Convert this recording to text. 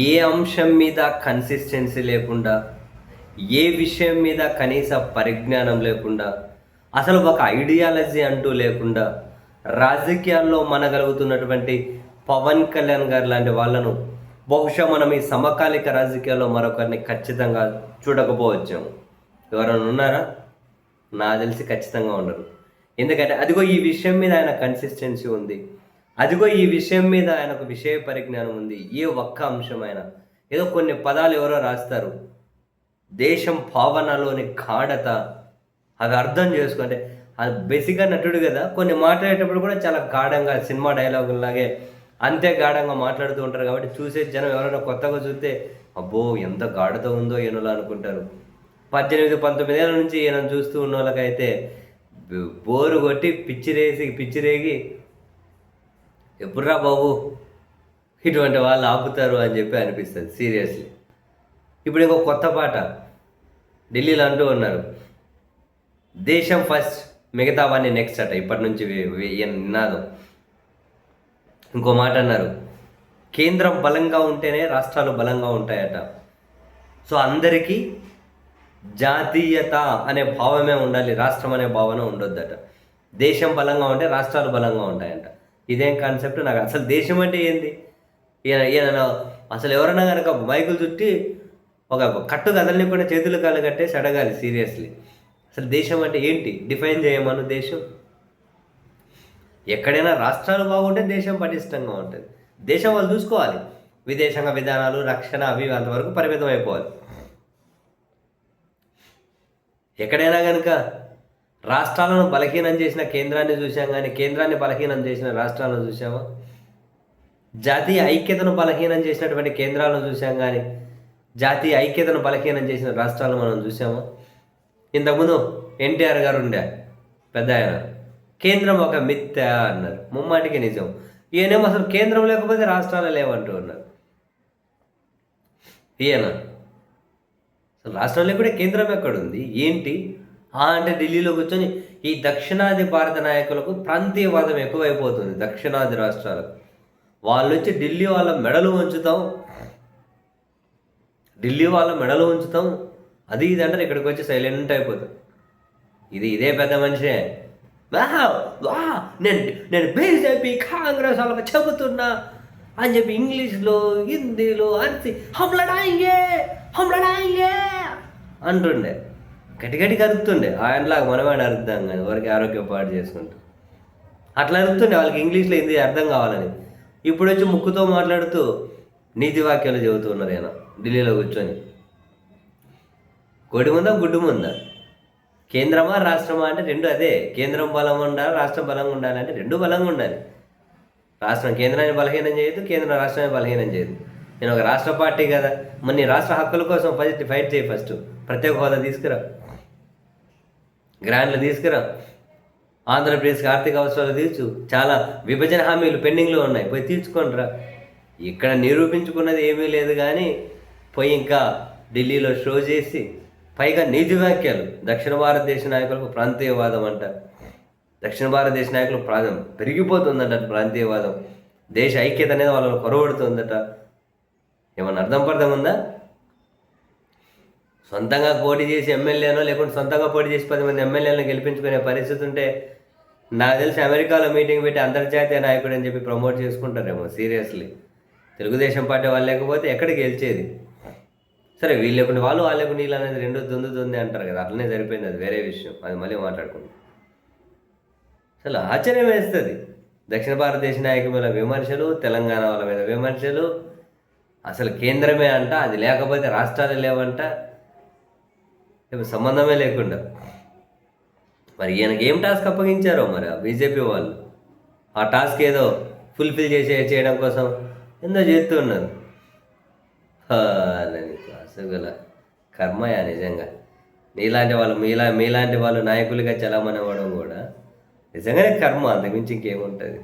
ఏ అంశం మీద కన్సిస్టెన్సీ లేకుండా, ఏ విషయం మీద కనీస పరిజ్ఞానం లేకుండా, అసలు ఒక ఐడియాలజీ అంటూ లేకుండా, రాజకీయాల్లో మనగలుగుతున్నటువంటి పవన్ కళ్యాణ్ గారు లాంటి వాళ్ళను బహుశా మనం ఈ సమకాలిక రాజకీయాల్లో మరొకరిని ఖచ్చితంగా చూడకపోవచ్చాము. ఎవరైనా ఉన్నారా? నాకు తెలిసి ఖచ్చితంగా ఉండరు. ఎందుకంటే అదిగో ఈ విషయం మీద ఆయన కన్సిస్టెన్సీ ఉంది. అదిగో ఈ విషయం మీద ఆయనకు విషయ పరిజ్ఞానం ఉంది. ఏ ఒక్క అంశమైనా ఏదో కొన్ని పదాలు ఎవరో రాస్తారు. దేశం భావనలోని గాఢత అవి అర్థం చేసుకుంటే అది బేసిక్గా నటుడు కదా, కొన్ని మాట్లాడేటప్పుడు కూడా చాలా గాఢంగా సినిమా డైలాగుల్లాగే అంతే గాఢంగా మాట్లాడుతూ ఉంటారు. కాబట్టి చూసే జనం ఎవరైనా కొత్తగా చూస్తే అబ్బో ఎంత గాఢత ఉందో ఈయనలో అనుకుంటారు. 18-19 ఏళ్ళ నుంచి ఈయన చూస్తూ ఉన్న వాళ్ళకైతే బోరు కొట్టి పిచ్చిరేగి ఎప్పుడురా బాబు ఇటువంటి వాళ్ళు ఆపుతారు అని చెప్పి అనిపిస్తుంది సీరియస్లీ. ఇప్పుడు ఇంకో కొత్త పాట ఢిల్లీలో అంటూ ఉన్నారు, దేశం ఫస్ట్ మిగతావన్నీ నెక్స్ట్ అట. ఇప్పటి నుంచి నినాదం. ఇంకో మాట అన్నారు, కేంద్రం బలంగా ఉంటేనే రాష్ట్రాలు బలంగా ఉంటాయట. సో అందరికీ జాతీయత అనే భావమే ఉండాలి, రాష్ట్రం అనే భావన ఉండొద్దట. దేశం బలంగా ఉంటే రాష్ట్రాలు బలంగా ఉంటాయంట. ఇదేం కాన్సెప్ట్ నాకు అసలు దేశం అంటే ఏంది? ఈయన అసలు ఎవరైనా కనుక మైకులు చుట్టి ఒక కట్టు కదలని కూడా చేతులు కాళ్ళు కట్టేసి అడగాలి సీరియస్లీ. అసలు దేశం అంటే ఏంటి? డిఫైన్ చేయమను. దేశం ఎక్కడైనా రాష్ట్రాలు బాగుంటే దేశం పటిష్టంగా ఉంటుంది. దేశం వాళ్ళు చూసుకోవాలి. విదేశాంగ విధానాలు, రక్షణ అవి అంతవరకు పరిమితం అయిపోవాలి. ఎక్కడైనా కనుక రాష్ట్రాలను బలహీనం చేసిన కేంద్రాన్ని చూసాం, కానీ కేంద్రాన్ని బలహీనం చేసిన రాష్ట్రాలను చూసామా? జాతీయ ఐక్యతను బలహీనం చేసినటువంటి కేంద్రాలను చూసాం, కానీ జాతీయ ఐక్యతను బలహీనం చేసిన రాష్ట్రాలను మనం చూసామా? ఇంతకుముందు ఎన్టీఆర్ గారు ఉండే పెద్ద ఆయన, కేంద్రం ఒక మిథ్య అన్నారు. ముమ్మాటికి నిజం. ఈయనేమో అసలు కేంద్రం లేకపోతే రాష్ట్రాలు లేవంటూ ఉన్నారు. ఈయన అసలు రాష్ట్రంలో కూడా కేంద్రం ఎక్కడుంది ఏంటి అంటే ఢిల్లీలో కూర్చొని ఈ దక్షిణాది భారత నాయకులకు ప్రాంతీయవాదం ఎక్కువైపోతుంది. దక్షిణాది రాష్ట్రాలకు వాళ్ళు వచ్చి ఢిల్లీ వాళ్ళ మెడలు ఉంచుతాం అది ఇది అంటారు. ఇక్కడికి వచ్చి సైలెంట్ అయిపోతాం. ఇదే పెద్ద మనిషే. నేను బీజేపీ కాంగ్రెస్ వాళ్ళకి చెబుతున్నా అని చెప్పి ఇంగ్లీష్లో హిందీలో అరిచి హమ్లడాయింగే అంటుండే. గట్టిగట్టిగా అరుతుండే. ఆయనలాగా మనవాడు అరుద్దాం కానీ ఎవరికి ఆరోగ్యం పాటు చేసుకుంటూ అట్లా అరుతుండే. వాళ్ళకి ఇంగ్లీష్లో హిందీ అర్థం కావాలని. ఇప్పుడు వచ్చి ముక్కుతో మాట్లాడుతూ నీతి వాక్యాలు చెబుతూ ఉన్నారు ఆయన ఢిల్లీలో కూర్చొని. కొడి ముందా గుడ్డు ముందా? కేంద్రమా రాష్ట్రమా అంటే రెండు అదే. కేంద్రం బలం ఉండాలి, రాష్ట్రం బలంగా ఉండాలి అంటే రెండు బలంగా ఉండాలి. రాష్ట్రం కేంద్రాన్ని బలహీనం చేయదు, కేంద్రం రాష్ట్రాన్ని బలహీనం చేయదు. నేను ఒక రాష్ట్ర పార్టీ కదా, మరి నీ రాష్ట్ర హక్కుల కోసం ఫైట్ చేయి. ఫస్ట్ ప్రత్యేక హోదా తీసుకురా, గ్రాంట్లు తీసుకురా, ఆంధ్రప్రదేశ్కి ఆర్థిక అవసరాలు తీర్చు. చాలా విభజన హామీలు పెండింగ్లో ఉన్నాయి, పోయి తీర్చుకోండిరా. ఇక్కడ నిరూపించుకున్నది ఏమీ లేదు కానీ పోయి ఇంకా ఢిల్లీలో షో చేసి పైగా నీతి వాక్యాలు. దక్షిణ భారతదేశ నాయకులకు ప్రాంతీయవాదం అంట. దక్షిణ భారతదేశ నాయకులు పెరిగిపోతుందట ప్రాంతీయవాదం. దేశ ఐక్యత అనేది వాళ్ళని కొరవడుతుందట. ఏమన్నా అర్థం ఉందా? సొంతంగా పోటీ చేసి ఎమ్మెల్యేనో లేకుంటే సొంతంగా పోటీ చేసి 10 మంది ఎమ్మెల్యేలను గెలిపించుకునే పరిస్థితి ఉంటే నాకు తెలిసి అమెరికాలో మీటింగ్ పెట్టి అంతర్జాతీయ నాయకుడు అని చెప్పి ప్రమోట్ చేసుకుంటారేమో సీరియస్లీ. తెలుగుదేశం పార్టీ వాళ్ళు లేకపోతే ఎక్కడికి గెలిచేది? సరే వీళ్ళు లేకుండా వాళ్ళు లేకుండా వీళ్ళు అనేది రెండు దొంది అంటారు కదా, అట్లనే సరిపోయింది. అది వేరే విషయం, అది మళ్ళీ మాట్లాడుకుంటాం. అసలు ఆశ్చర్యం వేస్తుంది. దక్షిణ భారతదేశ నాయకుల మీద విమర్శలు, తెలంగాణ వాళ్ళ మీద విమర్శలు. అసలు కేంద్రమే అంట, అది లేకపోతే రాష్ట్రాలు లేవంట, సంబంధమే లేకుండా. మరి ఈయనకి ఏం టాస్క్ అప్పగించారో మరి బీజేపీ వాళ్ళు. ఆ టాస్క్ ఏదో ఫుల్ఫిల్ చేయడం కోసం ఎంతో చేస్తూ ఉన్నారు. అసలు కర్మయా నిజంగా. మీలాంటి వాళ్ళు నాయకులుగా చలామణి అవ్వడం కూడా నిజంగానే కర్మ, అంతకుమించి ఇంకేముంటుంది.